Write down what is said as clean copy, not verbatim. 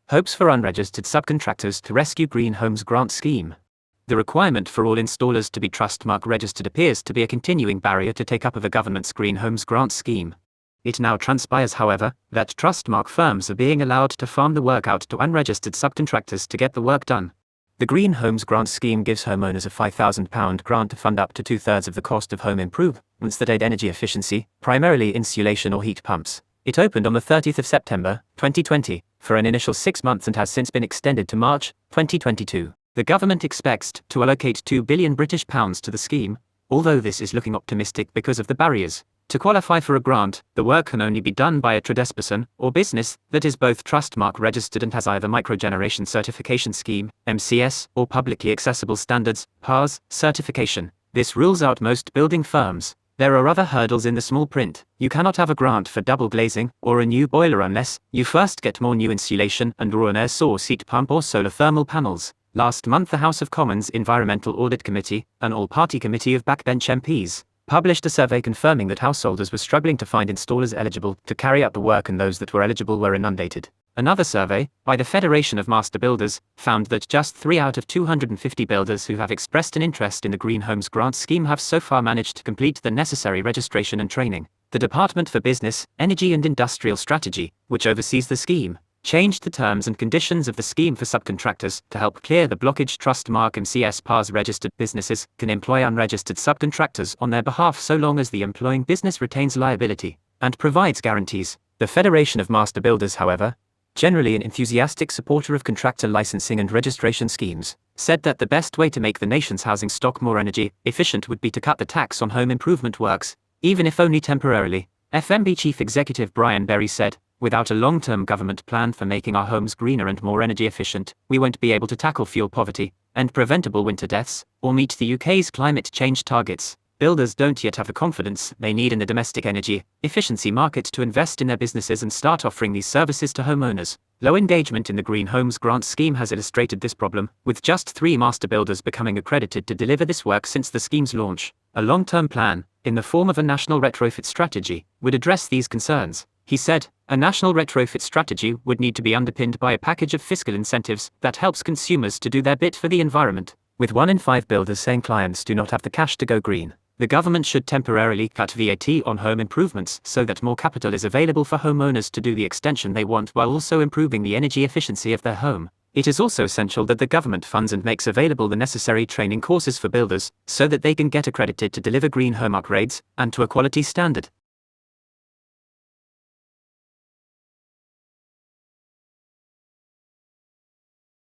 Hopes for unregistered subcontractors to rescue Green Homes Grant Scheme. The requirement for all installers to be TrustMark registered appears to be a continuing barrier to take up of the government's Green Homes Grant Scheme. It now transpires, however, that TrustMark firms are being allowed to farm the work out to unregistered subcontractors to get the work done. The Green Homes Grant Scheme gives homeowners a £5,000 grant to fund up to 2/3 of the cost of home improvements that aid energy efficiency, primarily insulation or heat pumps. It opened on the 30th of September, 2020, for an initial 6 months and has since been extended to March, 2022. The government expects to allocate £2 billion to the scheme, although this is looking optimistic because of the barriers. To qualify for a grant, the work can only be done by a tradesperson or business that is both TrustMark registered and has either Microgeneration Certification Scheme, MCS, or Publicly Accessible Standards, PAS, certification. This rules out most building firms. There are other hurdles in the small print. You cannot have a grant for double glazing or a new boiler unless you first get more new insulation and/or an air source heat pump or solar thermal panels. Last month, the House of Commons Environmental Audit Committee, an all-party committee of backbench MPs, published a survey confirming that householders were struggling to find installers eligible to carry out the work and those that were eligible were inundated. Another survey, by the Federation of Master Builders, found that just 3 out of 250 builders who have expressed an interest in the Green Homes Grant Scheme have so far managed to complete the necessary registration and training. The Department for Business, Energy and Industrial Strategy, which oversees the scheme, changed the terms and conditions of the scheme for subcontractors to help clear the blockage. TrustMark MCS PAS registered businesses can employ unregistered subcontractors on their behalf so long as the employing business retains liability and provides guarantees. The Federation of Master Builders, however, generally an enthusiastic supporter of contractor licensing and registration schemes, said that the best way to make the nation's housing stock more energy efficient would be to cut the tax on home improvement works, even if only temporarily. FMB Chief Executive Brian Berry said, "Without a long-term government plan for making our homes greener and more energy efficient, we won't be able to tackle fuel poverty and preventable winter deaths, or meet the UK's climate change targets." Builders don't yet have the confidence they need in the domestic energy efficiency market to invest in their businesses and start offering these services to homeowners. Low engagement in the Green Homes Grant Scheme has illustrated this problem, with just 3 master builders becoming accredited to deliver this work since the scheme's launch. A long-term plan, in the form of a national retrofit strategy, would address these concerns. He said, "A national retrofit strategy would need to be underpinned by a package of fiscal incentives that helps consumers to do their bit for the environment." With 1 in 5 builders saying clients do not have the cash to go green, the government should temporarily cut VAT on home improvements so that more capital is available for homeowners to do the extension they want while also improving the energy efficiency of their home. It is also essential that the government funds and makes available the necessary training courses for builders so that they can get accredited to deliver green home upgrades and to a quality standard.